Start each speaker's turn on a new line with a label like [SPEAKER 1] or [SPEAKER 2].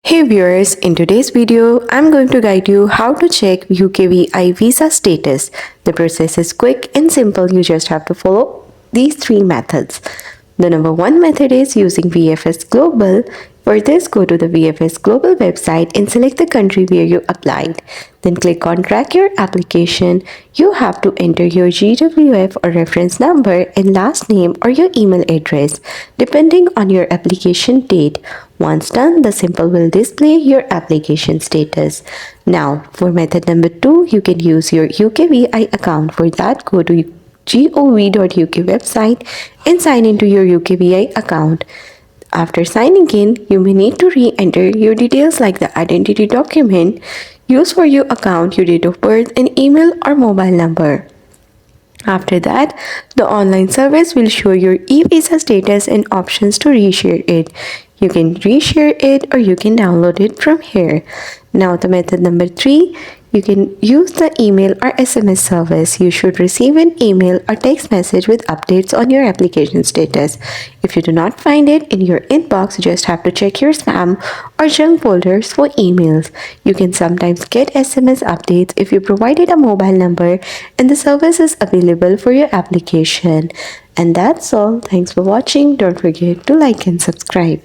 [SPEAKER 1] Hey viewers, in today's video, I'm going to guide you how to check UKVI visa status. The process is quick and simple. You just have to follow these three methods. The number one method is using VFS Global. For this, go to the VFS Global website and select the country where you applied. Then click on Track Your Application. You have to enter your GWF or reference number and last name or your email address, depending on your application date. Once done, the symbol will display your application status. Now, for method number 2, you can use your UKVI account. For that, go to gov.uk website and sign into your UKVI account. After signing in, you may need to re-enter your details like the identity document used for your account, your date of birth, and email or mobile number. After that, the online service will show your eVisa status and options to reshare it. You can reshare it or you can download it from here. Now the method number 3, you can use the email or SMS service. You should receive an email or text message with updates on your application status. If you do not find it in your inbox, you just have to check your spam or junk folders for emails. You can sometimes get SMS updates if you provided a mobile number and the service is available for your application. And that's all. Thanks for watching. Don't forget to like and subscribe.